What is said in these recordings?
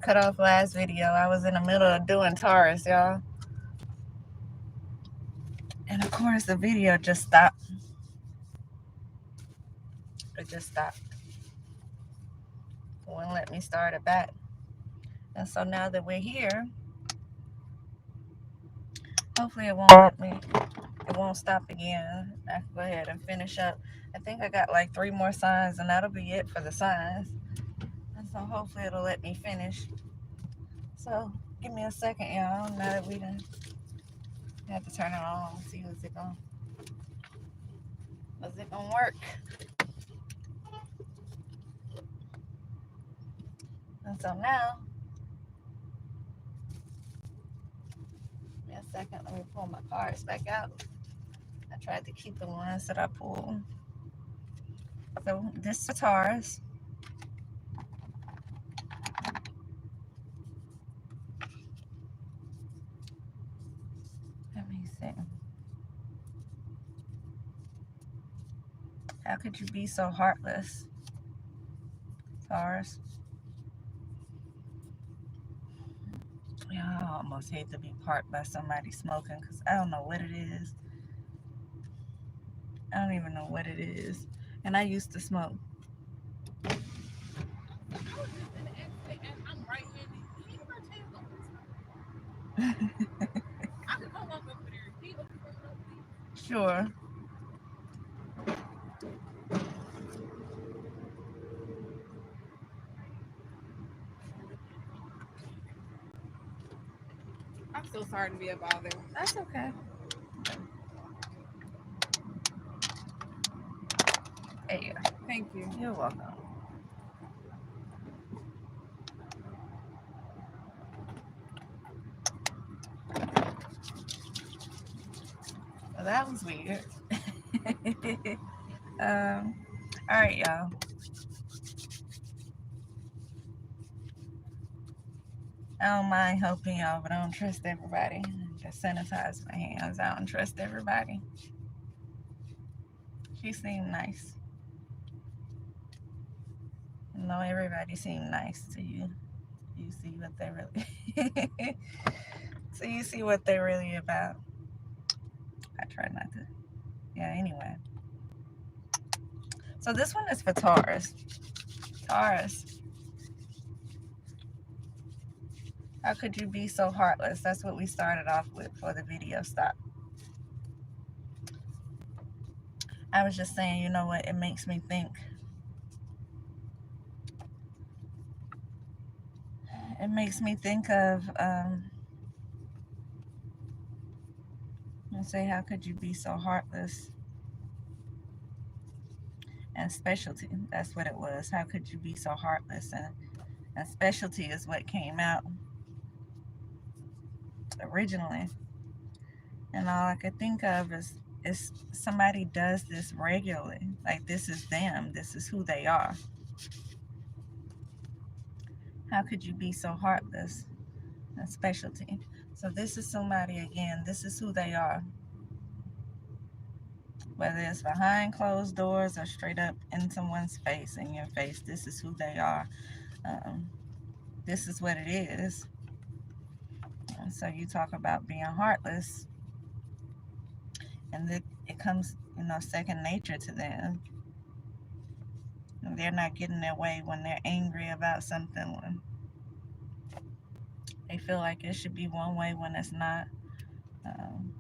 Cut off last video. I was in the middle of doing Taurus, y'all. And of course, the video just stopped. It just stopped. It wouldn't let me start it back. And so now that we're here, hopefully it won't let me. It won't stop again. I can go ahead and finish up. I think I got like 3 more signs, and that'll be it for the signs. And so hopefully it'll let me finish. So give me a second, y'all. Now that we done have to turn it on, see is it gonna work? And so now, give me a second. Let me pull my cards back out. I tried to keep the ones that I pulled. So this is Taurus. Let me see. How could you be so heartless, Taurus? Yeah, I almost hate to be parked by somebody smoking because I don't know what it is. I don't even know what it is. And I used to smoke. Sure. I'm so sorry to be a bother. That's okay. There you go. Thank you. You're welcome. Well, that was weird. All right, y'all. I don't mind helping y'all, but I don't trust everybody. Just sanitize my hands. I don't trust everybody. She seemed nice. No, everybody seemed nice to you. You see what they really. So you see what they're really about. I try not to. Yeah. Anyway. So this one is for Taurus. Taurus. How could you be so heartless? That's what we started off with before the video stopped. I was just saying, you know what? It makes me think. It makes me think of, let's say, how could you be so heartless? And specialty, that's what it was. How could you be so heartless? And specialty is what came out originally. And all I could think of is somebody does this regularly. Like this is them. This is who they are. How could you be so heartless? And specialty. So this is somebody again. This is who they are. Whether it's behind closed doors or straight up in someone's face, in your face, this is who they are. This is what it is. And so you talk about being heartless, and it comes, second nature to them. And they're not getting their way when they're angry about something. When they feel like it should be one way when it's not. Um,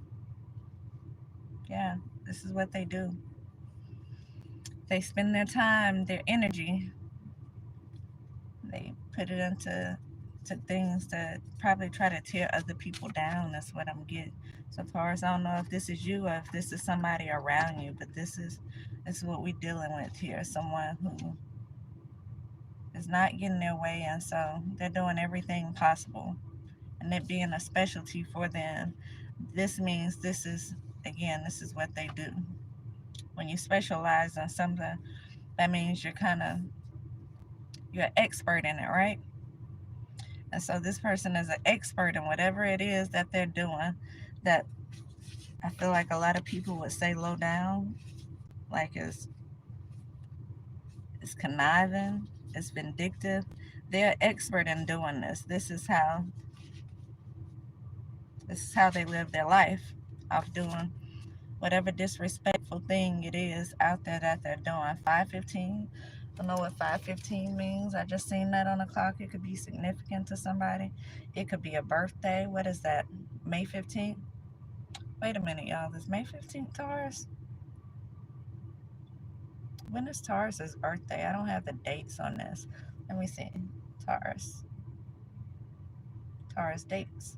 yeah, this is what they do. They spend their time, their energy, they put it into things that probably try to tear other people down. That's what I'm getting. So Taurus, I don't know if this is you or if this is somebody around you, but this is what we're dealing with here. Someone who is not getting their way, and so they're doing everything possible, and it being a specialty for them. This means this is what they do. When you specialize in something, that means you're an expert in it, right? And so this person is an expert in whatever it is that they're doing, that I feel like a lot of people would say low down, like it's conniving, it's vindictive. They're expert in doing this. This is how they live their life, of doing whatever disrespectful thing it is out there that they're doing. 515. Don't know what 515 means. I just seen that on the clock. It could be significant to somebody. It could be a birthday. What is that? May 15th? Wait a minute, y'all. Is May 15th Taurus? When is Taurus's birthday? I don't have the dates on this. Let me see. Taurus. Taurus dates.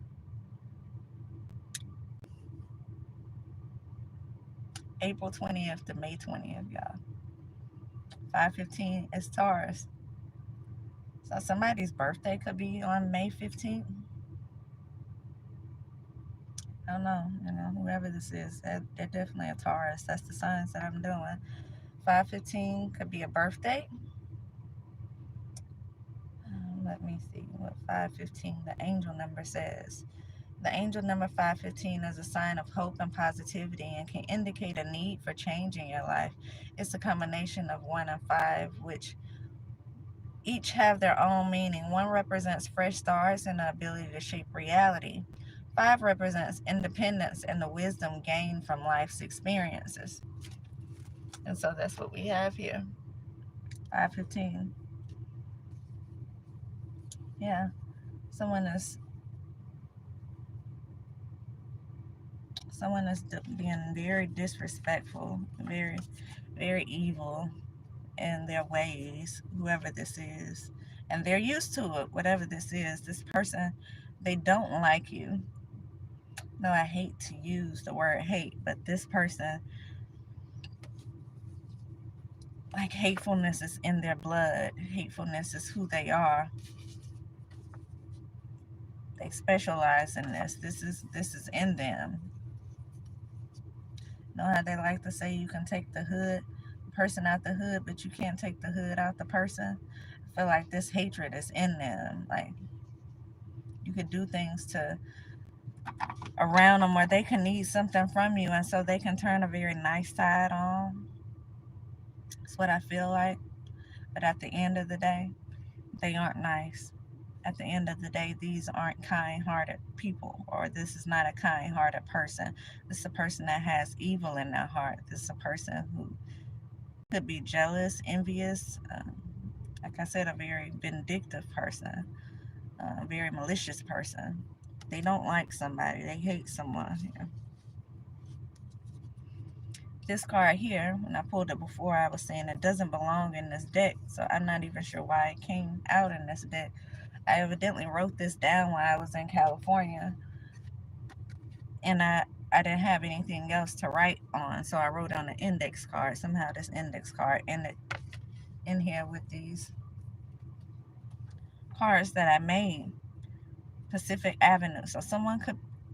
April 20th to May 20th, y'all. 515 is Taurus. So somebody's birthday could be on May 15th. I don't know. Whoever this is, they're definitely a Taurus. That's the signs that I'm doing. 515 could be a birthday. Let me see what 515, the angel number, says. The angel number 515 is a sign of hope and positivity and can indicate a need for change in your life. It's a combination of 1 and 5, which each have their own meaning. 1 represents fresh starts and the ability to shape reality. 5 represents independence and the wisdom gained from life's experiences. And so that's what we have here. 515. Yeah. Someone is being very disrespectful, very, very evil in their ways, whoever this is. And they're used to it, whatever this is. This person, they don't like you. No, I hate to use the word hate, but this person, like, hatefulness is in their blood. Hatefulness is who they are. They specialize in this. This is in them. You know how they like to say you can take the person out the hood, but you can't take the hood out the person? I feel like this hatred is in them. Like, you could do things to around them where they can need something from you, and so they can turn a very nice side on. That's what I feel like. But at the end of the day, they aren't nice. At the end of the day, these aren't kind hearted people, or this is not a kind hearted person. This is a person that has evil in their heart. This is a person who could be jealous, envious, like I said, a very vindictive person, a very malicious person. They don't like somebody, they hate someone here. This card here, when I pulled it before, I was saying it doesn't belong in this deck, so I'm not even sure why it came out in this deck. I evidently wrote this down while I was in California, and I didn't have anything else to write on, so I wrote on an index card. Somehow this index card ended in here with these cards that I made. Pacific Avenue. So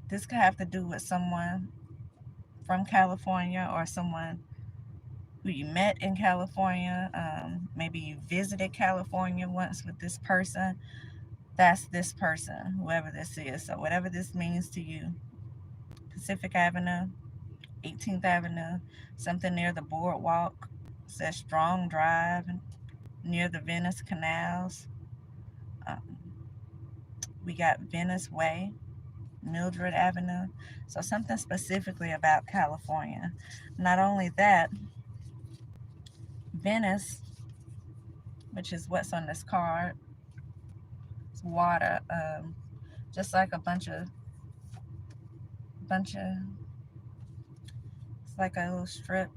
this could have to do with someone from California, or someone who you met in California. Maybe you visited California once with this person. That's this person, whoever this is. So whatever this means to you. Pacific Avenue, 18th Avenue, something near the boardwalk. It says Strong Drive, near the Venice canals. Um, we got Venice Way, Mildred Avenue. So something specifically about California. Not only that, Venice, which is what's on this card, it's water. Just like a bunch of, it's like a little strip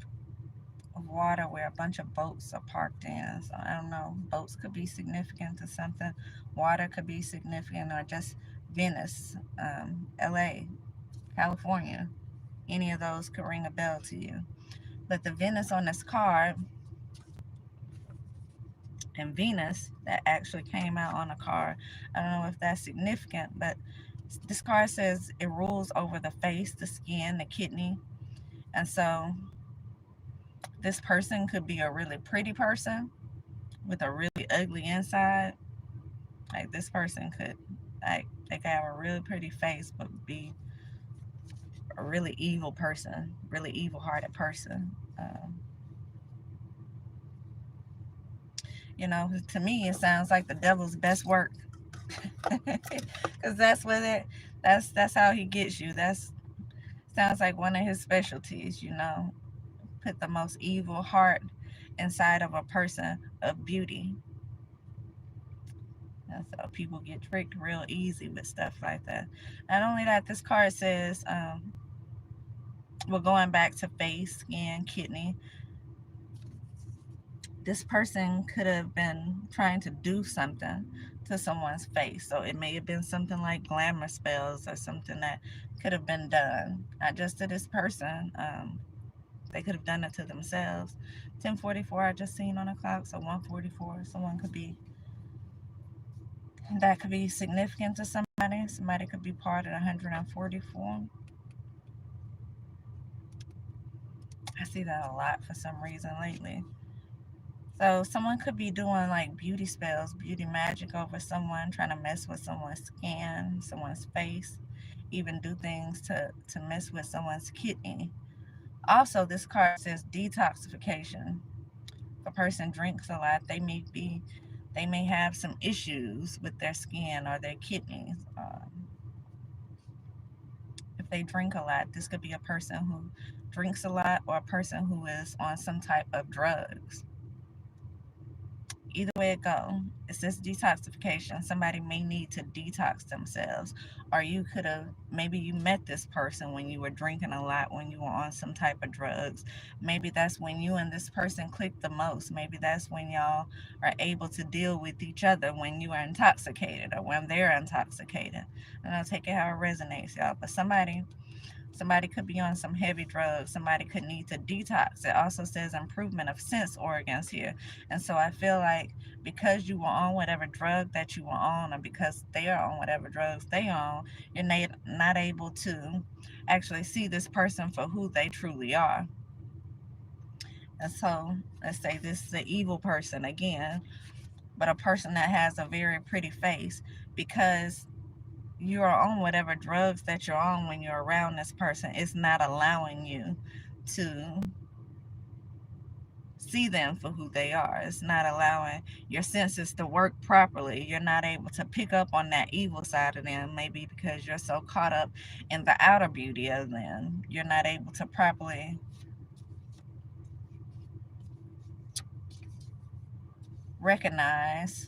of water where a bunch of boats are parked in. So I don't know. Boats could be significant to something. Water could be significant, or just Venice, LA, California. Any of those could ring a bell to you. But the Venice on this card and Venus that actually came out on a card, I don't know if that's significant, but this card says it rules over the face, the skin, the kidney. And so this person could be a really pretty person with a really ugly inside. Like, this person could, like, they could have a really pretty face but be a really evil person, really evil hearted person. You know, to me, it sounds like the devil's best work, because that's what it. That's how he gets you. That's sounds like one of his specialties. You know, put the most evil heart inside of a person of beauty. And so people get tricked real easy with stuff like that. Not only that, this card says, we're going back to face, skin, kidney. This person could have been trying to do something to someone's face. So it may have been something like glamour spells or something that could have been done, not just to this person. They could have done it to themselves. 10:44 I just seen on the clock, so 1:44. Someone could be that could be significant to somebody. Somebody could be part of the 144. I see that a lot for some reason lately. So someone could be doing like beauty spells, beauty magic over someone, trying to mess with someone's skin, someone's face, even do things to mess with someone's kidney. Also, this card says detoxification. If a person drinks a lot, they may have some issues with their skin or their kidneys. If they drink a lot, this could be a person who drinks a lot or a person who is on some type of drugs. Either way it go, it says detoxification. Somebody may need to detox themselves, or you could have maybe you met this person when you were drinking a lot, when you were on some type of drugs. Maybe that's when you and this person click the most. Maybe that's when y'all are able to deal with each other, when you are intoxicated or when they're intoxicated. And I'll take it how it resonates, y'all. But somebody could be on some heavy drugs. Somebody could need to detox. It also says improvement of sense organs here. And so I feel like because you were on whatever drug that you were on, or because they are on whatever drugs they on, you're not able to actually see this person for who they truly are. And so let's say this is an evil person again, but a person that has a very pretty face, because you're on whatever drugs that you're on when you're around this person, it's not allowing you to see them for who they are. It's not allowing your senses to work properly. You're not able to pick up on that evil side of them, maybe because you're so caught up in the outer beauty of them. You're not able to properly recognize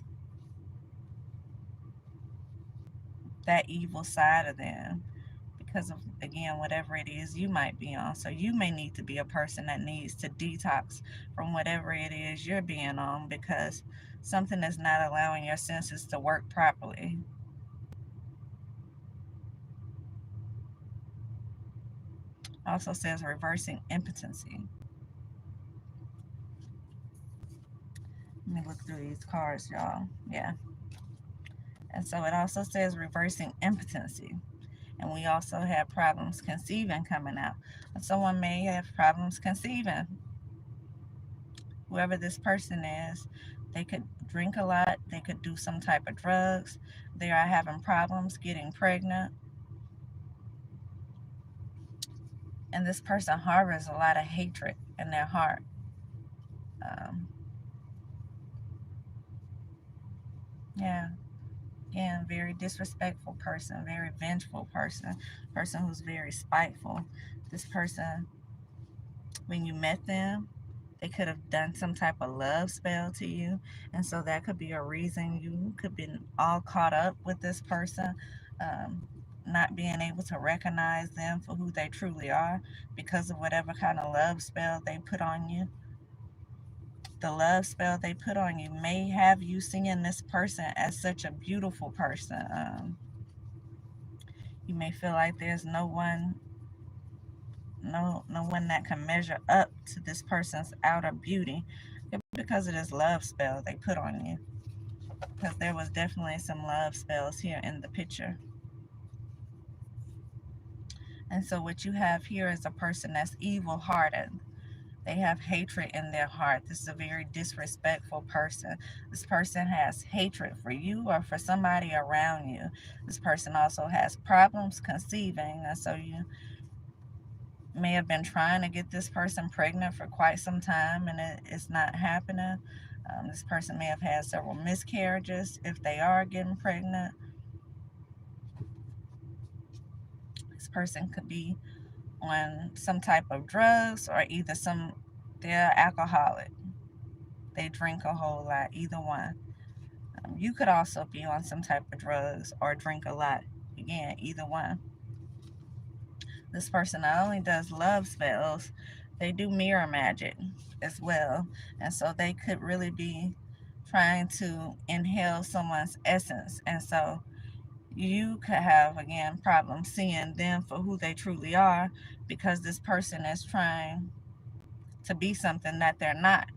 that evil side of them, because of, again, whatever it is you might be on. So you may need to be a person that needs to detox from whatever it is you're being on, because something is not allowing your senses to work properly. Also says reversing impotency. Let me look through these cards, y'all. Yeah. And so it also says reversing impotency. And we also have problems conceiving coming out. Someone may have problems conceiving. Whoever this person is, they could drink a lot, they could do some type of drugs, they are having problems getting pregnant, and this person harbors a lot of hatred in their heart. Um, yeah, again, very disrespectful person, very vengeful person, person who's very spiteful. This person, when you met them, they could have done some type of love spell to you. And so that could be a reason you could be all caught up with this person, not being able to recognize them for who they truly are because of whatever kind of love spell they put on you. The love spell they put on you may have you seeing this person as such a beautiful person. You may feel like there's no one that can measure up to this person's outer beauty because of this love spell they put on you. Because there was definitely some love spells here in the picture. And so what you have here is a person that's evil hearted. They have hatred in their heart. This is a very disrespectful person. This person has hatred for you or for somebody around you. This person also has problems conceiving. And so you may have been trying to get this person pregnant for quite some time and it's not happening. This person may have had several miscarriages if they are getting pregnant. This person could be on some type of drugs, or either they're alcoholic. They drink a whole lot, either one. You could also be on some type of drugs or drink a lot. Again, either one. This person not only does love spells, they do mirror magic as well. And so they could really be trying to inhale someone's essence. And so you could have, again, problems seeing them for who they truly are, because this person is trying to be something that they're not.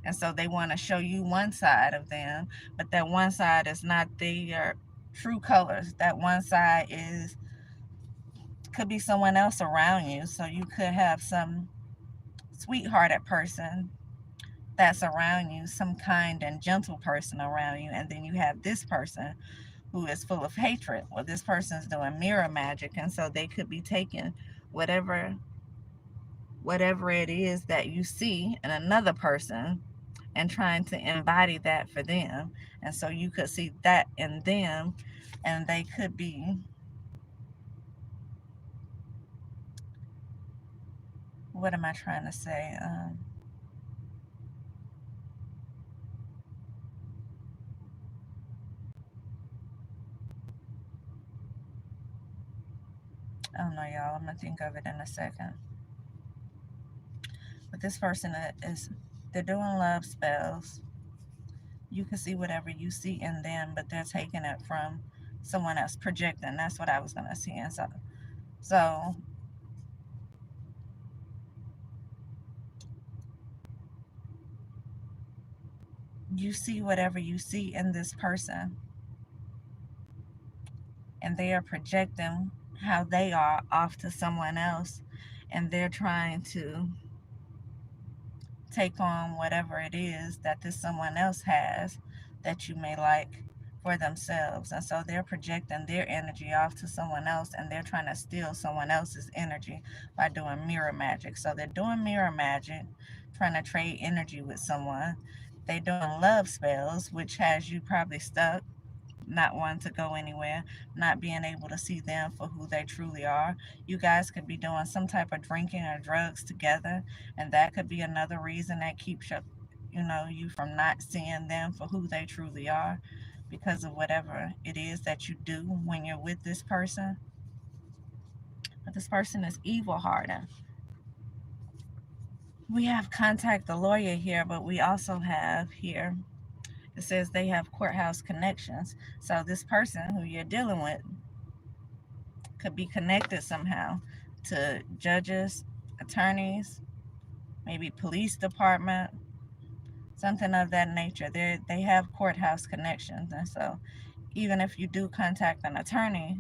And so they want to show you one side of them, but that one side is not their true colors. That one side could be someone else around you. So you could have some sweethearted person that's around you, some kind and gentle person around you, and then you have this person who is full of hatred. Well, this person's doing mirror magic, and so they could be taking whatever it is that you see in another person and trying to embody that for them. And so you could see that in them, and they could be, what am I trying to say? I don't know, y'all. I'm gonna think of it in a second. But this person is, they're doing love spells. You can see whatever you see in them, but they're taking it from someone else, projecting. That's what I was gonna see. And so you see whatever you see in this person, and they are projecting how they are off to someone else, and they're trying to take on whatever it is that this someone else has that you may like for themselves. And so they're projecting their energy off to someone else, and they're trying to steal someone else's energy by doing mirror magic. So they're doing mirror magic, trying to trade energy with someone. They're doing love spells, which has you probably stuck, not wanting to go anywhere, not being able to see them for who they truly are. You guys could be doing some type of drinking or drugs together, and that could be another reason that keeps you from not seeing them for who they truly are, because of whatever it is that you do when you're with this person. But this person is evil hearted. We have contact the lawyer here, but we also have here, it says they have courthouse connections. So this person who you're dealing with could be connected somehow to judges, attorneys, maybe police department, something of that nature. They have courthouse connections, and so even if you do contact an attorney,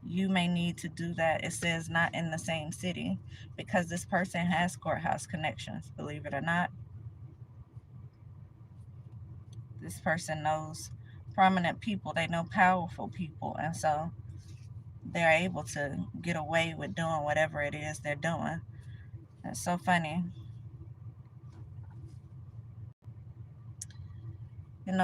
you may need to do that. It says not in the same city, because this person has courthouse connections. Believe it or not, this person knows prominent people. They know powerful people, and so they're able to get away with doing whatever it is they're doing. It's so funny.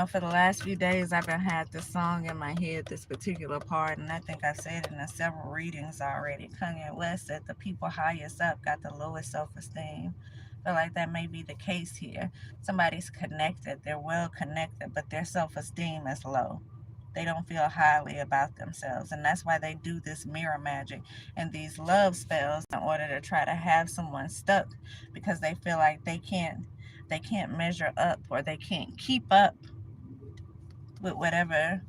For the last few days, I've been had this song in my head, this particular part, and I think I said it in several readings already. Kanye West said the people highest up got the lowest self-esteem. I feel like that may be the case here. Somebody's connected, they're well connected, but their self-esteem is low. They don't feel highly about themselves, and that's why they do this mirror magic and these love spells in order to try to have someone stuck, because they feel like they can't measure up, or they can't keep up with whatever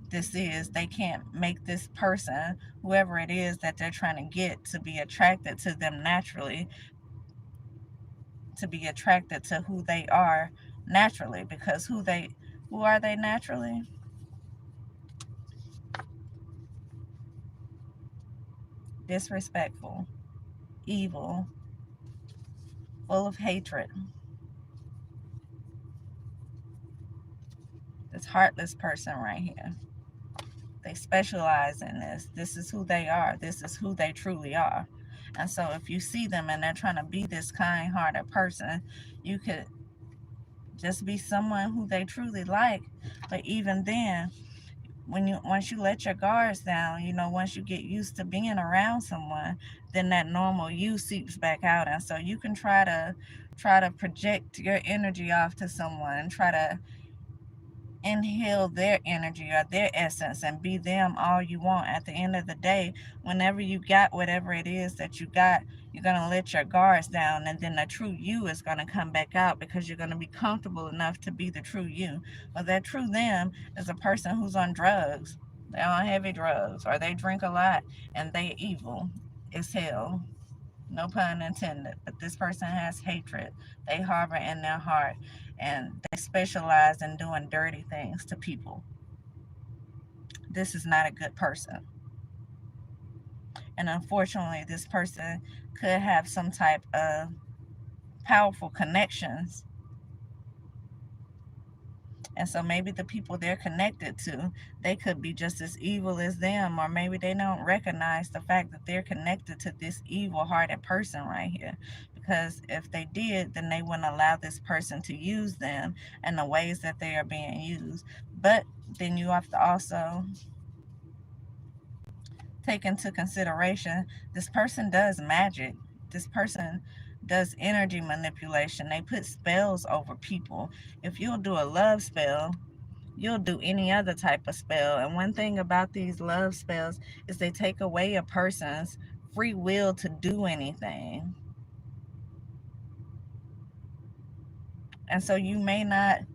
this is. They can't make this person, whoever it is that they're trying to get to be attracted to them naturally, to be attracted to who they are naturally, because who are they naturally? Disrespectful, evil, full of hatred. This heartless person right here. They specialize in this. This is who they are. This is who they truly are. And so if you see them and they're trying to be this kind-hearted person, you could Just be someone who they truly like. But even then, once you let your guards down, once you get used to being around someone, then that normal you seeps back out. And so you can try to project your energy off to someone and try to inhale their energy or their essence and be them all you want. At the end of the day, whenever you got whatever it is that you got, you're going to let your guards down, and then the true you is going to come back out because you're going to be comfortable enough to be the true you. But that true them is a person who's on drugs. They're on heavy drugs, or they drink a lot and they evil as hell. No pun intended. But this person has hatred. They harbor in their heart, and they specialize in doing dirty things to people. This is not a good person. And unfortunately, this person could have some type of powerful connections. And so maybe the people they're connected to, they could be just as evil as them, or maybe they don't recognize the fact that they're connected to this evil-hearted person right here. Because if they did, then they wouldn't allow this person to use them in the ways that they are being used. But then you have to also take into consideration this person does magic. This person does energy manipulation. They put spells over people. If you'll do a love spell, you'll do any other type of spell. And one thing about these love spells is they take away a person's free will to do anything. And so you may not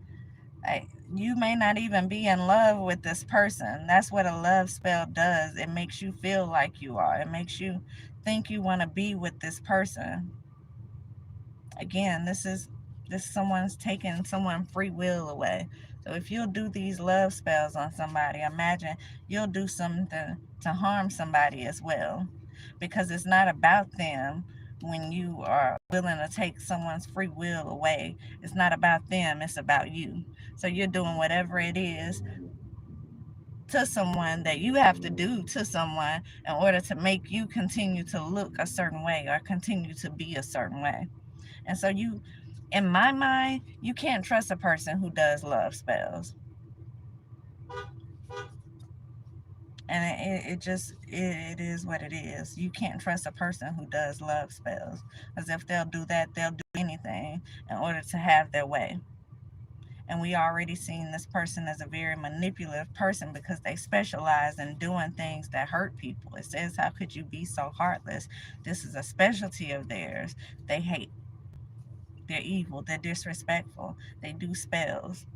even be in love with this person. That's what a love spell does. It makes you feel like you are. It makes you think you want to be with this person. Again, this someone's taking someone free will away. So if you'll do these love spells on somebody, imagine you'll do something to harm somebody as well, because it's not about them. When you are willing to take someone's free will away, it's not about them, it's about you. So you're doing whatever it is to someone that you have to do to someone in order to make you continue to look a certain way or continue to be a certain way. And so in my mind, you can't trust a person who does love spells. And it is what it is. You can't trust a person who does love spells, because if they'll do that, they'll do anything in order to have their way. And we already seen this person as a very manipulative person because they specialize in doing things that hurt people. It says, how could you be so heartless? This is a specialty of theirs. They hate. They're evil. They're disrespectful. They do spells.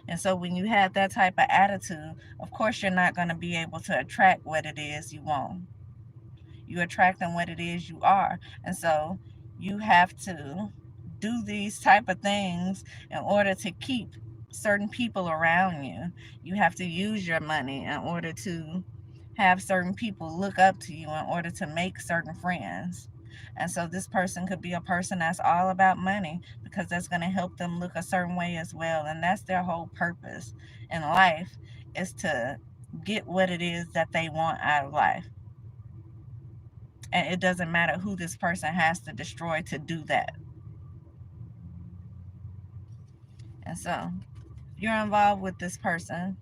And so when you have that type of attitude, of course you're not going to be able to attract what it is you want. You attracting what it is you are. And so you have to do these type of things in order to keep certain people around you. You have to use your money in order to have certain people look up to you, in order to make certain friends. And so this person could be a person that's all about money, because that's going to help them look a certain way as well. And that's their whole purpose in life, is to get what it is that they want out of life. And it doesn't matter who this person has to destroy to do that. And so if you're involved with this person,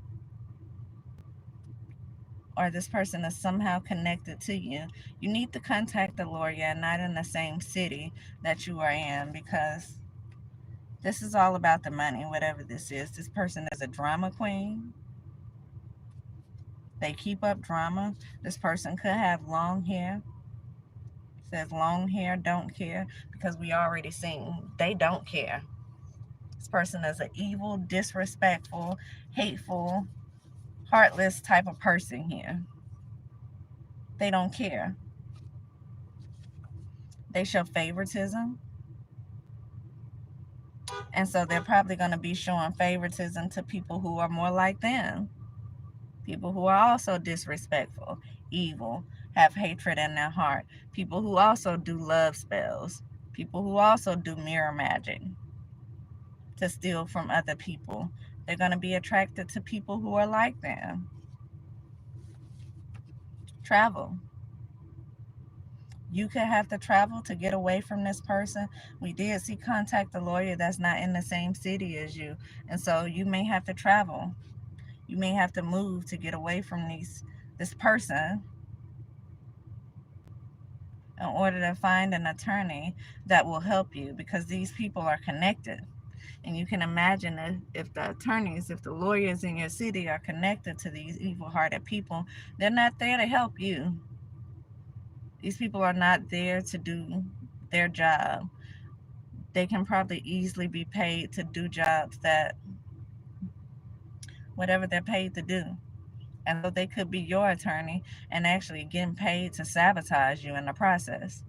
or this person is somehow connected to you, you need to contact the lawyer and not in the same city that you are in, because this is all about the money, whatever this is. This person is a drama queen. They keep up drama. This person could have long hair. It says long hair, don't care, because we already seen they don't care. This person is an evil, disrespectful, hateful, heartless type of person here. They don't care. They show favoritism. And so they're probably going to be showing favoritism to people who are more like them. People who are also disrespectful, evil, have hatred in their heart. People who also do love spells. People who also do mirror magic to steal from other people. They're going to be attracted to people who are like them. Travel. You could have to travel to get away from this person. We did see contact a lawyer that's not in the same city as you. And so you may have to travel. You may have to move to get away from this person in order to find an attorney that will help you, because these people are connected. And you can imagine if the attorneys, if the lawyers in your city are connected to these evil hearted people, they're not there to help you. These people are not there to do their job. They can probably easily be paid to do jobs that, whatever they're paid to do. And so they could be your attorney and actually getting paid to sabotage you in the process.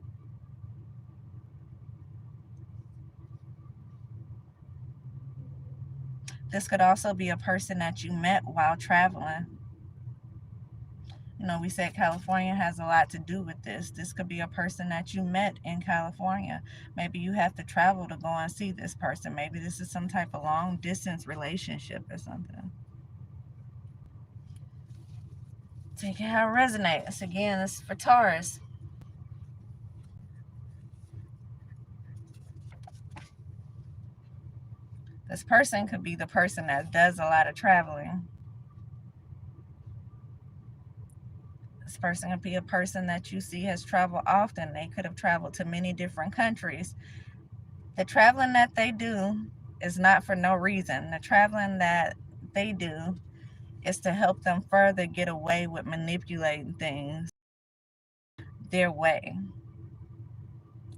This could also be a person that you met while traveling. We said California has a lot to do with this. This could be a person that you met in California. Maybe you have to travel to go and see this person. Maybe this is some type of long distance relationship or something. Take it how it resonates. Again, this is for Taurus. This person could be the person that does a lot of traveling. This person could be a person that you see has traveled often. They could have traveled to many different countries. The traveling that they do is not for no reason. The traveling that they do is to help them further get away with manipulating things their way.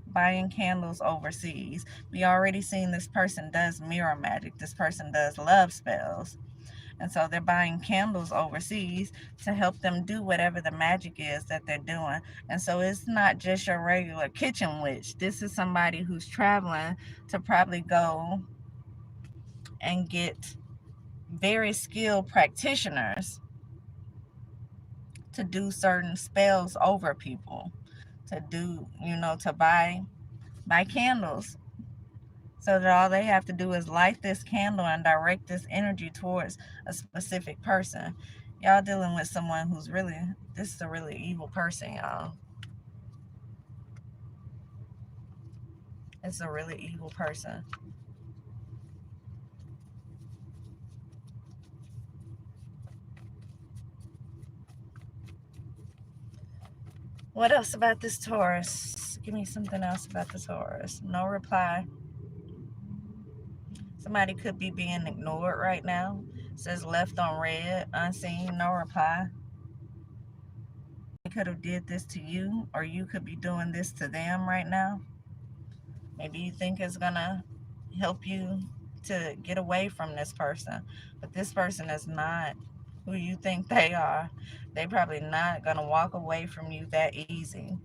Buying candles overseas. We already seen this person does mirror magic. This person does love spells. And so they're buying candles overseas to help them do whatever the magic is that they're doing. And so it's not just your regular kitchen witch. This is somebody who's traveling to probably go and get very skilled practitioners to do certain spells over people, to do, to buy candles, so that all they have to do is light this candle and direct this energy towards a specific person. Y'all dealing with someone who's really, this is a really evil person, y'all. It's a really evil person. What else about this Taurus? Give me something else about the Taurus. No reply. Somebody could be being ignored right now. It says left on red, unseen, no reply. They could have did this to you, or you could be doing this to them right now. Maybe you think it's gonna help you to get away from this person, but this person is not who you think they are. They probably not gonna walk away from you that easy,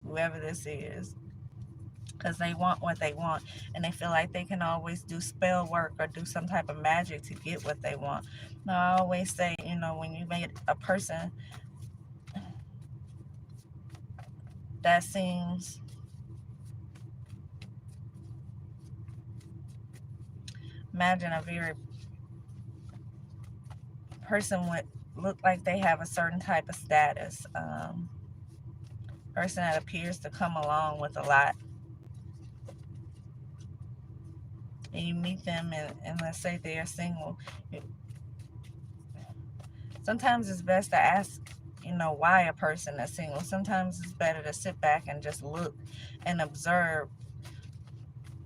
whoever this is, because they want what they want, and they feel like they can always do spell work or do some type of magic to get what they want. Now, I always say, when you meet a person that seems, imagine a very person would look like they have a certain type of status, person that appears to come along with a lot, and you meet them, and let's say they are single. Sometimes it's best to ask, why a person is single. Sometimes it's better to sit back and just look and observe.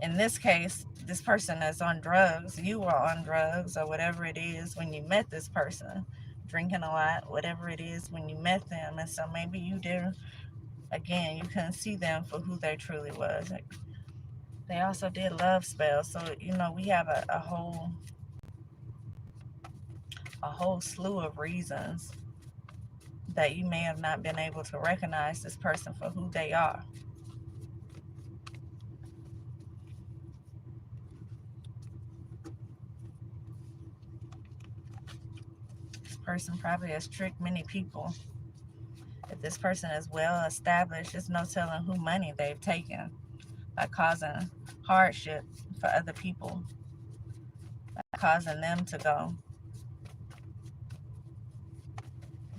In this case, this person is on drugs. You were on drugs or whatever it is when you met this person, drinking a lot, whatever it is when you met them. And so maybe you didn't, again, you couldn't see them for who they truly was. They also did love spells. So, we have a whole slew of reasons that you may have not been able to recognize this person for who they are. This person probably has tricked many people. If this person is well established, there's no telling who money they've taken by causing hardship for other people, by causing them to go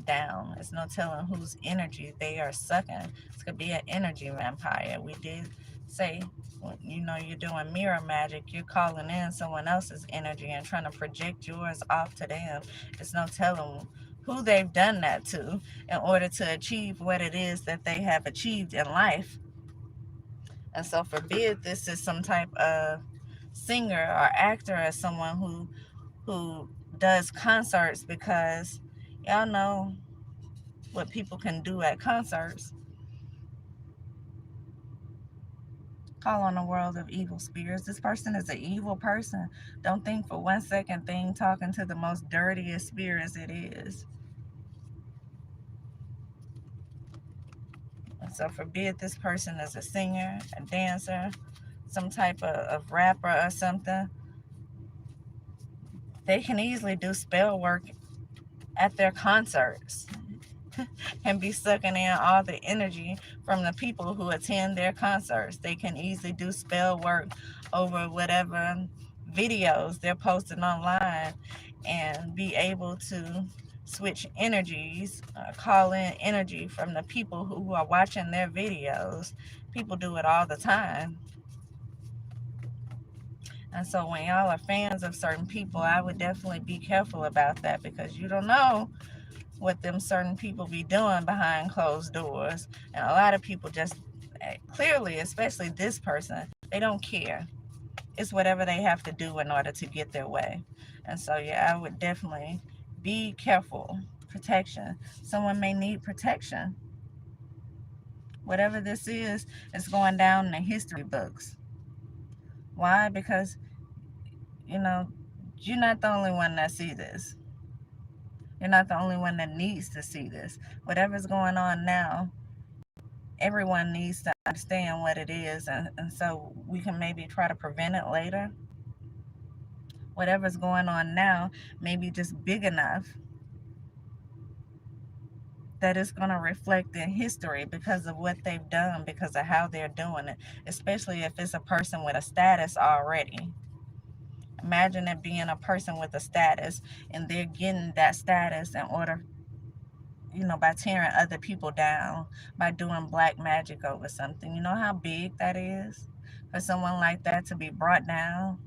down. There's no telling whose energy they are sucking. This could be an energy vampire. We did say, when, you're doing mirror magic, you're calling in someone else's energy and trying to project yours off to them. There's no telling who they've done that to in order to achieve what it is that they have achieved in life. And so forbid this is some type of singer or actor or someone who does concerts, because y'all know what people can do at concerts. Call on a world of evil spirits. This person is an evil person. Don't think for 1 second thing talking to the most dirtiest spirits it is. And so forbid this person is a singer, a dancer, some type of rapper or something. They can easily do spell work at their concerts and be sucking in all the energy from the people who attend their concerts. They can easily do spell work over whatever videos they're posting online and be able to switch energies, call in energy from the people who are watching their videos. People do it all the time. And so when y'all are fans of certain people, I would definitely be careful about that, because you don't know what them certain people be doing behind closed doors. And a lot of people just clearly, especially this person, they don't care. It's whatever they have to do in order to get their way. And so yeah, I would definitely be careful. Protection. Someone may need protection. Whatever this is, it's going down in the history books. Why? Because you know you're not the only one that see this. You're not the only one that needs to see this. Whatever's going on now, everyone needs to understand what it is, and so we can maybe try to prevent it later. Whatever's going on now may be just big enough that it's going to reflect in history because of what they've done, because of how they're doing it, especially if it's a person with a status already. Imagine it being a person with a status and they're getting that status in order, by tearing other people down, by doing black magic over something. You know how big that is for someone like that to be brought down?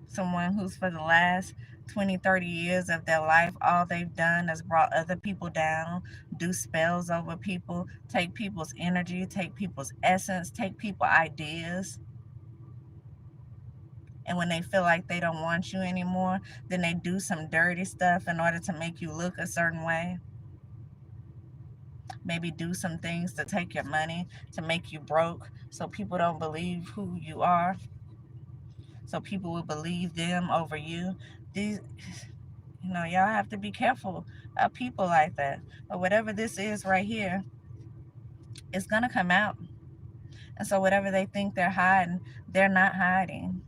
Someone who's for the last 20, 30 years of their life, all they've done is brought other people down, do spells over people, take people's energy, take people's essence, take people ideas. And when they feel like they don't want you anymore, then they do some dirty stuff in order to make you look a certain way. Maybe do some things to take your money, to make you broke, so people don't believe who you are, so people will believe them over you. These, y'all have to be careful of people like that. But whatever this is right here, it's gonna come out. And so whatever they think they're hiding, they're not hiding.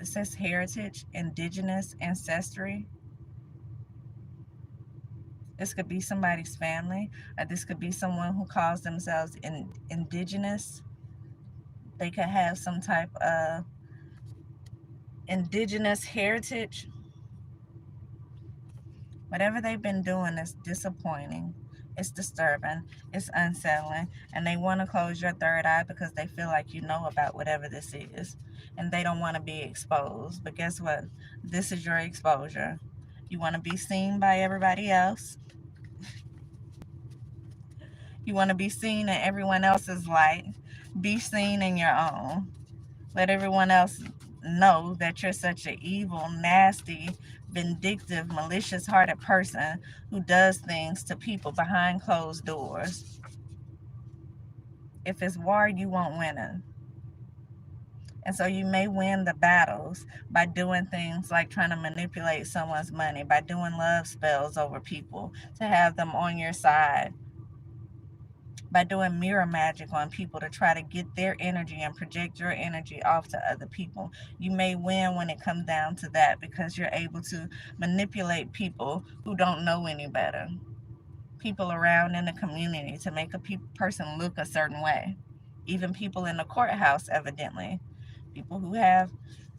It says heritage, indigenous, ancestry. This could be somebody's family, or this could be someone who calls themselves indigenous. They could have some type of indigenous heritage. Whatever they've been doing is disappointing. It's disturbing. It's unsettling. And they want to close your third eye because they feel like you know about whatever this is. And they don't want to be exposed. But guess what? This is your exposure. You want to be seen by everybody else. You want to be seen in everyone else's light. Be seen in your own. Let everyone else know that you're such an evil, nasty, vindictive, malicious-hearted person who does things to people behind closed doors. If it's war, you won't win it. And so you may win the battles by doing things like trying to manipulate someone's money, by doing love spells over people to have them on your side, by doing mirror magic on people to try to get their energy and project your energy off to other people. You may win when it comes down to that because you're able to manipulate people who don't know any better, people around in the community, to make a person look a certain way. Even people in the courthouse, evidently. People who have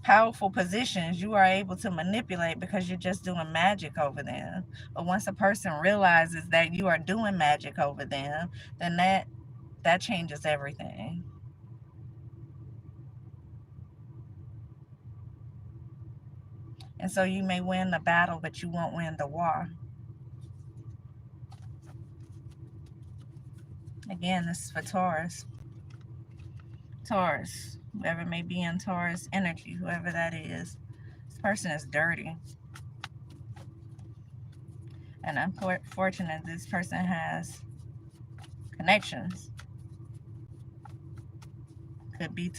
powerful positions you are able to manipulate because you're just doing magic over them. But once a person realizes that you are doing magic over them, then that changes everything. And so you may win the battle, but you won't win the war. Again, this is for Taurus. Taurus, whoever may be in Taurus energy, whoever that is, this person is dirty. And unfortunately, this person has connections. Could be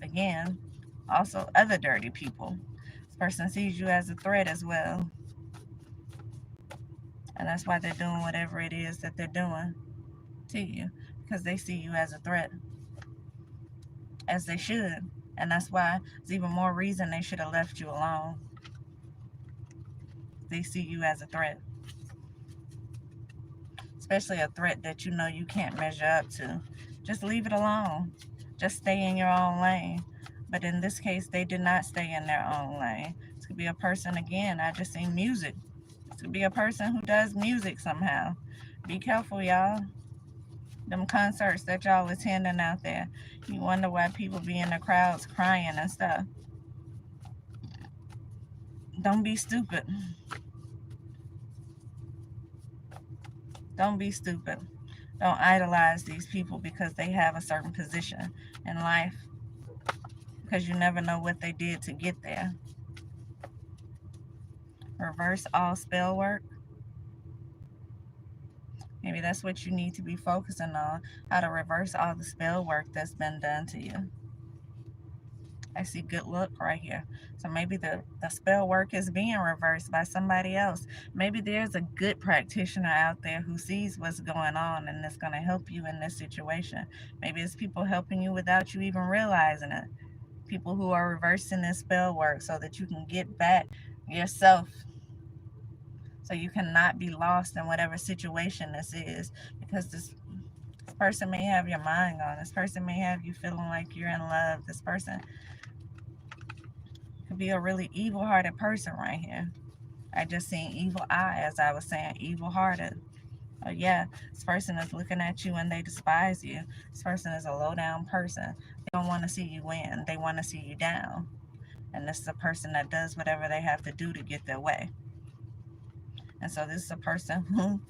again, also other dirty people. This person sees you as a threat as well. And that's why they're doing whatever it is that they're doing to you, because they see you as a threat, as they should. And that's why it's even more reason they should have left you alone. They see you as a threat, especially a threat that you know you can't measure up to. Just leave it alone. Just stay in your own lane. But in this case, they did not stay in their own lane. This could be a person, again, I just seen music. This could be a person who does music somehow. Be careful, y'all. Them concerts that y'all attending out there. You wonder why people be in the crowds crying and stuff. Don't be stupid. Don't be stupid. Don't idolize these people because they have a certain position in life, because you never know what they did to get there. Reverse all spell work. Maybe that's what you need to be focusing on, how to reverse all the spell work that's been done to you. I see good luck right here. So maybe the spell work is being reversed by somebody else. Maybe there's a good practitioner out there who sees what's going on and is going to help you in this situation. Maybe it's people helping you without you even realizing it. People who are reversing this spell work so that you can get back yourself, so you cannot be lost in whatever situation this is, because this person may have your mind gone. This person may have you feeling like you're in love. This person could be a really evil-hearted person right here. I just seen evil eye, as I was saying, evil-hearted. Oh yeah, this person is looking at you and they despise you. This person is a low-down person. They don't want to see you win. They want to see you down. And this is a person that does whatever they have to do to get their way. And so this is a person who,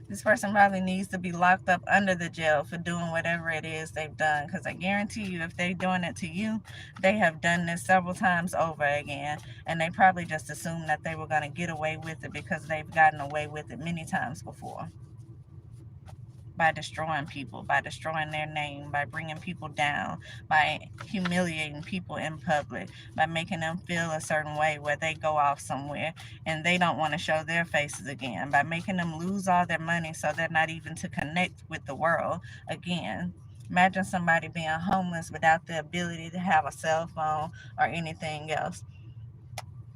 this person probably needs to be locked up under the jail for doing whatever it is they've done. Because I guarantee you, if they're doing it to you, they have done this several times over again. And they probably just assumed that they were going to get away with it because they've gotten away with it many times before. By destroying people, by destroying their name, by bringing people down, by humiliating people in public, by making them feel a certain way where they go off somewhere and they don't want to show their faces again, by making them lose all their money so they're not even to connect with the world again. Imagine somebody being homeless without the ability to have a cell phone or anything else.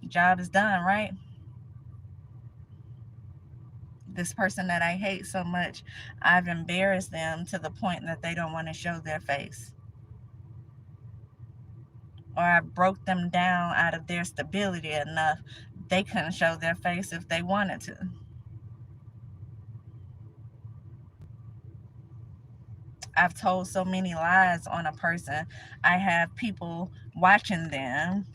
Job is done, right? This person that I hate so much, I've embarrassed them to the point that they don't want to show their face. Or I broke them down out of their stability enough they couldn't show their face if they wanted to. I've told so many lies on a person. I have people watching them,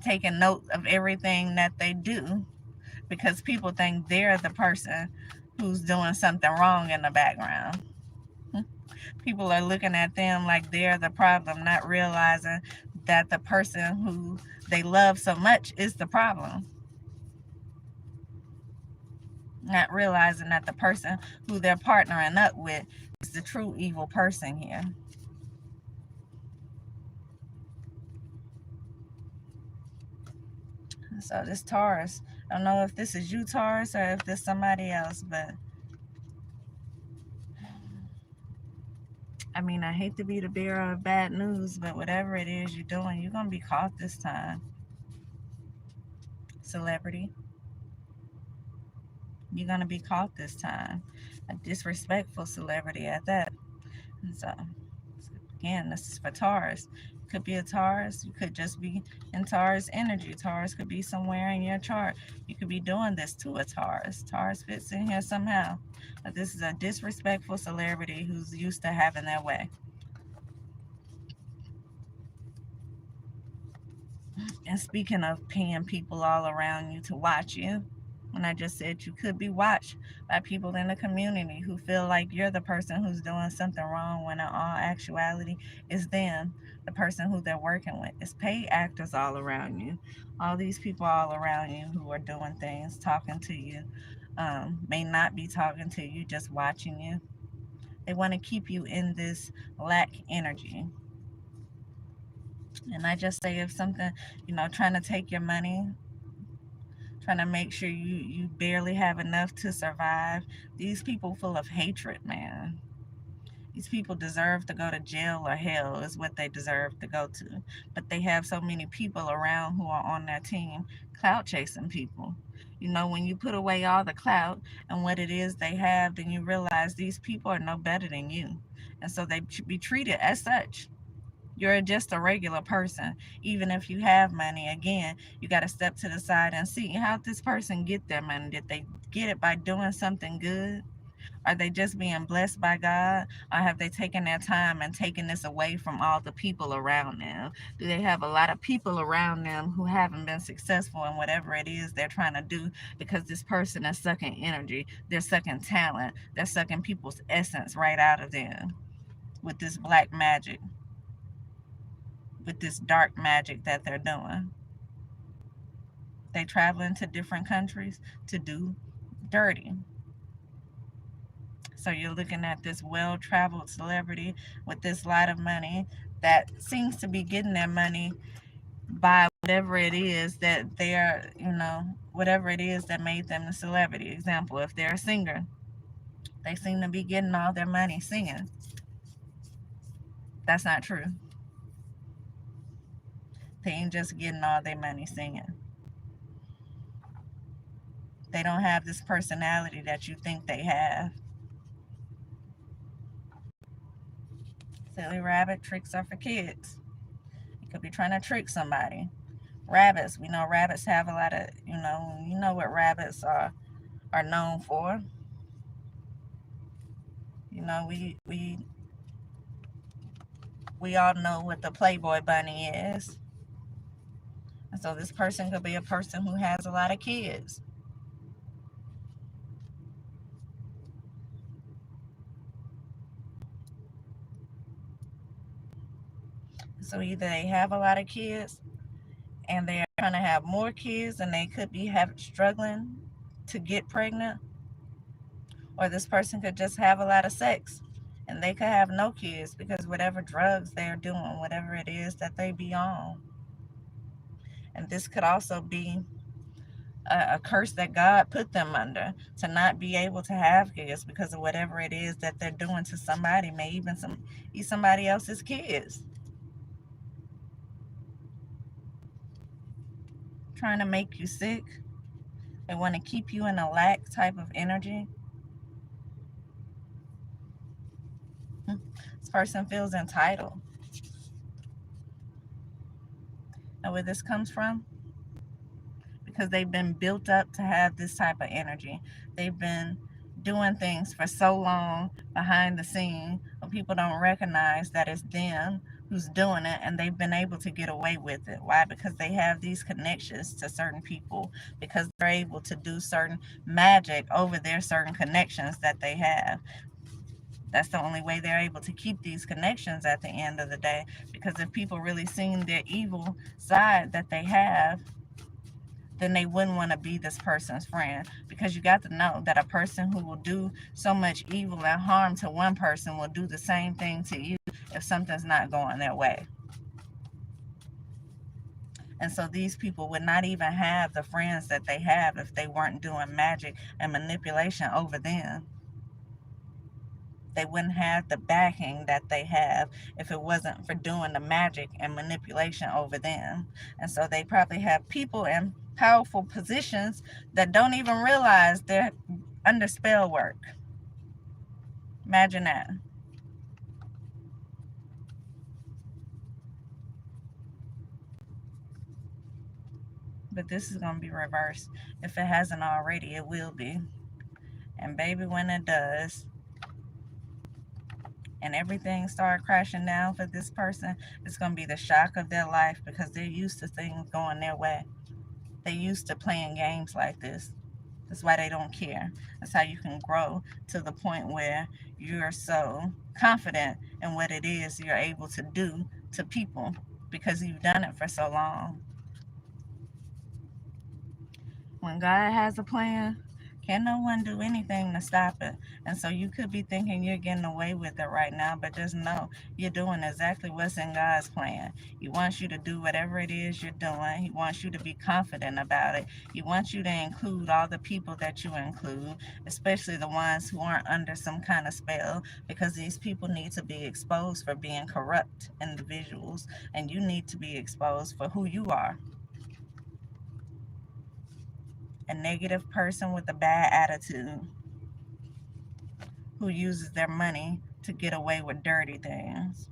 taking note of everything that they do, because people think they're the person who's doing something wrong in the background. People are looking at them like they're the problem, not realizing that the person who they love so much is the problem. Not realizing that the person who they're partnering up with is the true evil person here. So this Taurus, I don't know if this is you, Taurus, or if this somebody else, but I mean, I hate to be the bearer of bad news, but whatever it is you're doing, you're going to be caught this time. Celebrity. You're going to be caught this time. A disrespectful celebrity at that. And so, again, this is for Taurus. Could be a Taurus. You could just be in Taurus energy. Taurus could be somewhere in your chart. You could be doing this to a Taurus. Taurus fits in here somehow. But this is a disrespectful celebrity who's used to having their way. And speaking of paying people all around you to watch you, when I just said you could be watched by people in the community who feel like you're the person who's doing something wrong, when in all actuality it's them, the person who they're working with. It's paid actors all around you. All these people all around you who are doing things, talking to you, may not be talking to you, just watching you. They want to keep you in this lack energy. And I just say, if something, trying to take your money, trying to make sure you barely have enough to survive. These people full of hatred, man. These people deserve to go to jail or hell is what they deserve to go to. But they have so many people around who are on their team clout chasing people. When you put away all the clout and what it is they have, then you realize these people are no better than you. And so they should be treated as such. You're just a regular person. Even if you have money, again, you got to step to the side and see how this person get their money. Did they get it by doing something good? Are they just being blessed by God? Or have they taken their time and taken this away from all the people around them? Do they have a lot of people around them who haven't been successful in whatever it is they're trying to do, because this person is sucking energy, they're sucking talent, they're sucking people's essence right out of them with this black magic, with this dark magic that they're doing? They traveling to different countries to do dirty. So you're looking at this well-traveled celebrity with this lot of money that seems to be getting their money by whatever it is that they're, whatever it is that made them a celebrity. Example, if they're a singer, they seem to be getting all their money singing. That's not true. They ain't just getting all their money singing. They don't have this personality that you think they have. Silly rabbit, tricks are for kids. You could be trying to trick somebody. Rabbits, we know rabbits have a lot of, you know what rabbits are known for. We all know what the Playboy bunny is. And so this person could be a person who has a lot of kids. So either they have a lot of kids and they're trying to have more kids and they could be struggling to get pregnant, or this person could just have a lot of sex and they could have no kids because whatever drugs they're doing, whatever it is that they be on. And this could also be a curse that God put them under, to not be able to have kids because of whatever it is that they're doing to somebody, may even be somebody else's kids. Trying to make you sick. They want to keep you in a lack type of energy. This person feels entitled. And where this comes from? Because they've been built up to have this type of energy. They've been doing things for so long behind the scene, but people don't recognize that it's them who's doing it, and they've been able to get away with it. Why? Because they have these connections to certain people, because they're able to do certain magic over their certain connections that they have. That's the only way they're able to keep these connections at the end of the day, because if people really seen their evil side that they have, then they wouldn't want to be this person's friend. Because you got to know that a person who will do so much evil and harm to one person will do the same thing to you if something's not going their way. And so these people would not even have the friends that they have if they weren't doing magic and manipulation over them. They wouldn't have the backing that they have if it wasn't for doing the magic and manipulation over them. And so they probably have people in powerful positions that don't even realize they're under spell work. Imagine that. But this is going to be reversed. If it hasn't already, it will be. And baby, when it does, and everything start crashing down for this person, it's going to be the shock of their life because they're used to things going their way. They're used to playing games like this. That's why they don't care. That's how you can grow to the point where you're so confident in what it is you're able to do to people because you've done it for so long. When God has a plan, can no one do anything to stop it? And so you could be thinking you're getting away with it right now, but just know you're doing exactly what's in God's plan. He wants you to do whatever it is you're doing. He wants you to be confident about it. He wants you to include all the people that you include, especially the ones who aren't under some kind of spell, because these people need to be exposed for being corrupt individuals, and you need to be exposed for who you are. A negative person with a bad attitude who uses their money to get away with dirty things.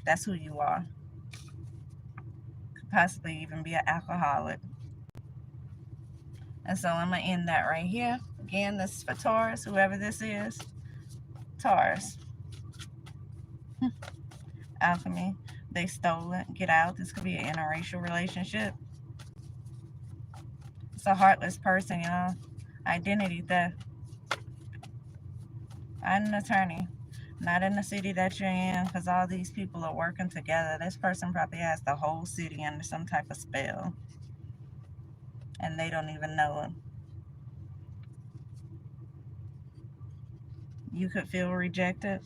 That's who you are. Could possibly even be an alcoholic. And so I'm going to end that right here. Again, this is for Taurus, whoever this is. Taurus. Alchemy. They stole it. Get out. This could be an interracial relationship. It's a heartless person, y'all. Identity theft. I'm an attorney. Not in the city that you're in, because all these people are working together. This person probably has the whole city under some type of spell, and they don't even know it. You could feel rejected.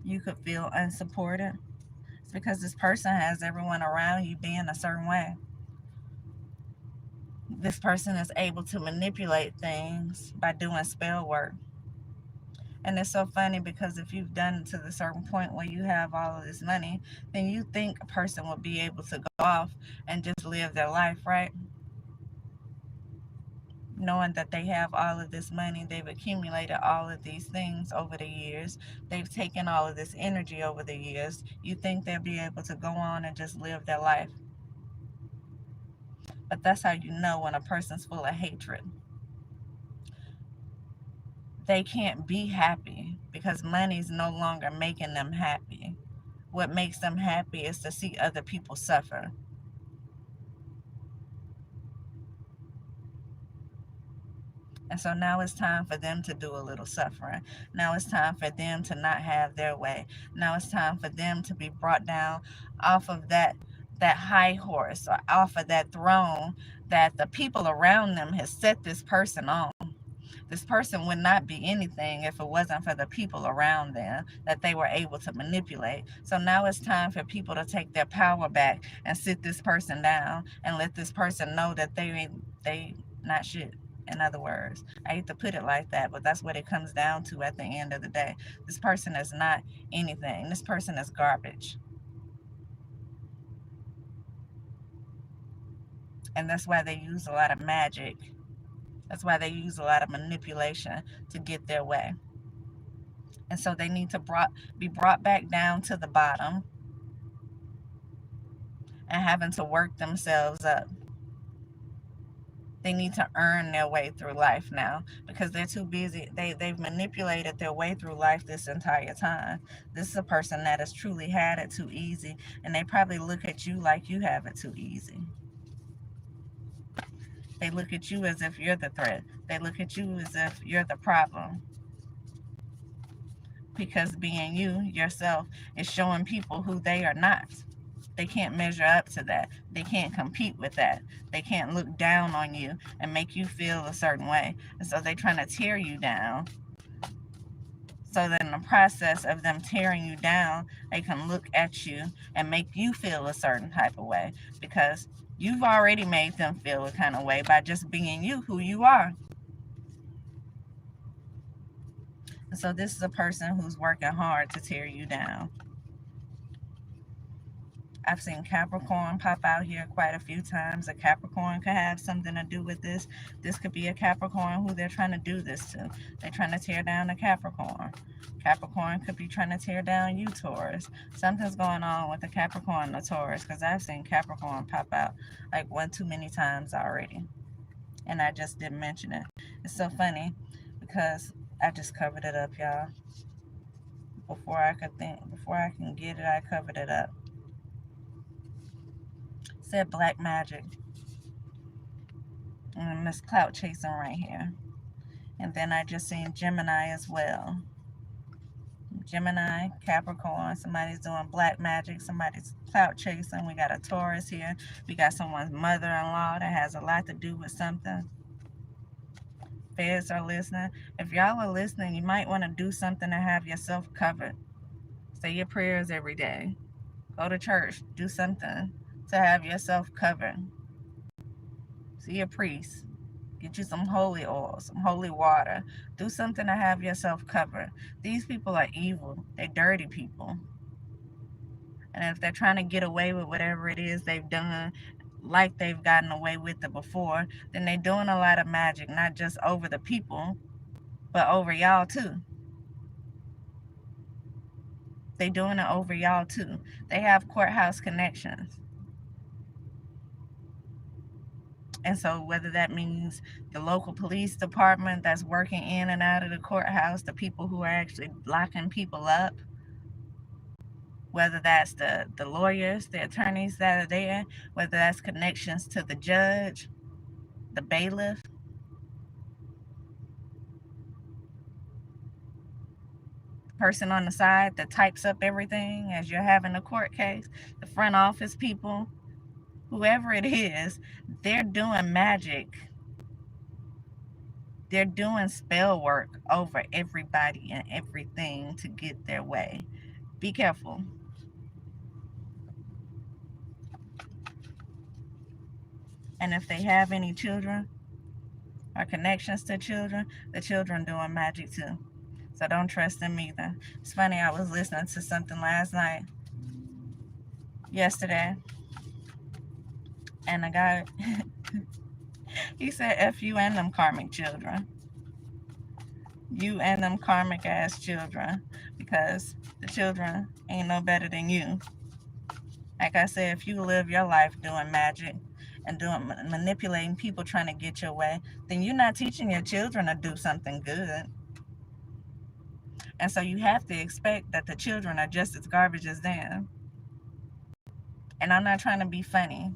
You could feel unsupported. It's because this person has everyone around you being a certain way. This person is able to manipulate things by doing spell work. And it's so funny because if you've done it to the certain point where you have all of this money, then you think a person would be able to go off and just live their life, right? Knowing that they have all of this money, they've accumulated all of these things over the years, they've taken all of this energy over the years, you think they'll be able to go on and just live their life. But that's how you know when a person's full of hatred. They can't be happy because money's no longer making them happy. What makes them happy is to see other people suffer. And so now it's time for them to do a little suffering. Now it's time for them to not have their way. Now it's time for them to be brought down off of that high horse or off of that throne that the people around them has set this person on. This person would not be anything if it wasn't for the people around them that they were able to manipulate. So now it's time for people to take their power back and sit this person down and let this person know that they not shit. In other words, I hate to put it like that, but that's what it comes down to at the end of the day. This person is not anything. This person is garbage. And that's why they use a lot of magic. That's why they use a lot of manipulation to get their way. And so they need to be brought back down to the bottom and having to work themselves up. They need to earn their way through life now because they're too busy. They've manipulated their way through life this entire time. This is a person that has truly had it too easy, and they probably look at you like you have it too easy. They look at you as if you're the threat. They look at you as if you're the problem. Because being you yourself is showing people who they are not. They can't measure up to that. They can't compete with that. They can't look down on you and make you feel a certain way. And so they're trying to tear you down. So that in the process of them tearing you down, they can look at you and make you feel a certain type of way. Because you've already made them feel a kind of way by just being you, who you are. And so this is a person who's working hard to tear you down. I've seen Capricorn pop out here quite a few times. A Capricorn could have something to do with this. This could be a Capricorn who they're trying to do this to. They're trying to tear down a Capricorn. Capricorn could be trying to tear down you, Taurus. Something's going on with the Capricorn and the Taurus, because I've seen Capricorn pop out like one too many times already. And I just didn't mention it. It's so funny because I just covered it up, y'all. Before I can get it, I covered it up. It said black magic. And this clout chasing right here. And then I just seen Gemini as well. Gemini, Capricorn, somebody's doing black magic, somebody's clout chasing. We got a Taurus here. We got someone's mother-in-law that has a lot to do with something. Feds are listening. If y'all are listening, you might want to do something to have yourself covered. Say your prayers every day. Go to church. Do something to have yourself covered. See a priest. Get you some holy oil, some holy water. Do something to have yourself covered. These people are evil. They're dirty people. And if they're trying to get away with whatever it is they've done, like they've gotten away with it before, then they're doing a lot of magic, not just over the people, but over y'all too. They're doing it over y'all too. They have courthouse connections. And so whether that means the local police department that's working in and out of the courthouse, the people who are actually locking people up, whether that's the lawyers, the attorneys that are there, whether that's connections to the judge, the bailiff, the person on the side that types up everything as you're having a court case, the front office people, whoever it is, they're doing magic. They're doing spell work over everybody and everything to get their way. Be careful. And if they have any children or connections to children, the children doing magic too. So don't trust them either. It's funny, I was listening to something yesterday, and a guy, he said, F you and them karmic children. You and them karmic ass children, because the children ain't no better than you. Like I said, if you live your life doing magic and doing manipulating people trying to get your way, then you're not teaching your children to do something good. And so you have to expect that the children are just as garbage as them. And I'm not trying to be funny.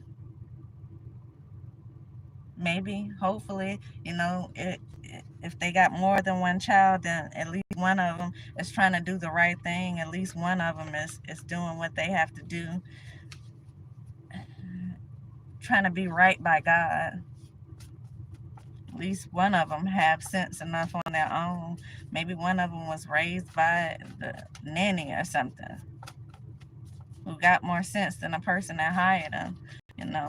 Maybe, hopefully, if they got more than one child, then at least one of them is trying to do the right thing. At least one of them is doing what they have to do, trying to be right by God. At least one of them have sense enough on their own. Maybe one of them was raised by the nanny or something, who got more sense than a person that hired them.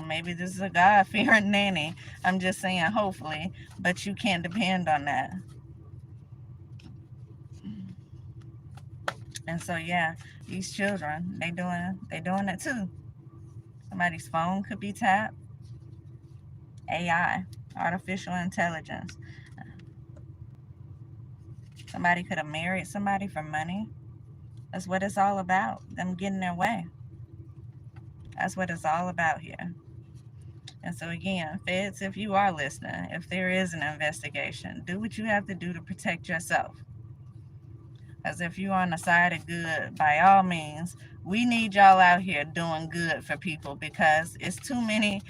Maybe this is a God-fearing nanny. I'm just saying, hopefully, but you can't depend on that. And so, yeah, these children, they doing it too. Somebody's phone could be tapped. AI, artificial intelligence. Somebody could have married somebody for money. That's what it's all about, them getting their way. That's what it's all about here. And so again, feds, if you are listening, if there is an investigation, do what you have to do to protect yourself. As if you're on the side of good, by all means, we need y'all out here doing good for people, because it's too many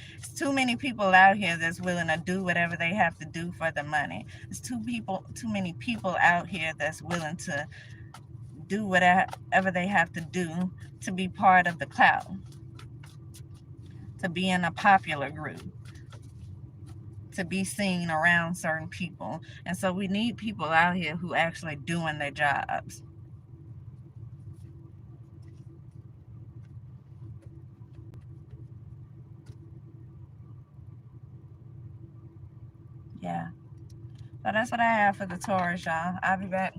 people out here that's willing to do whatever they have to do for the money. It's too many people out here that's willing to do whatever they have to do to be part of the clout, to be in a popular group, to be seen around certain people. And so we need people out here who actually doing their jobs. Yeah. So that's what I have for the Taurus, y'all. I'll be back.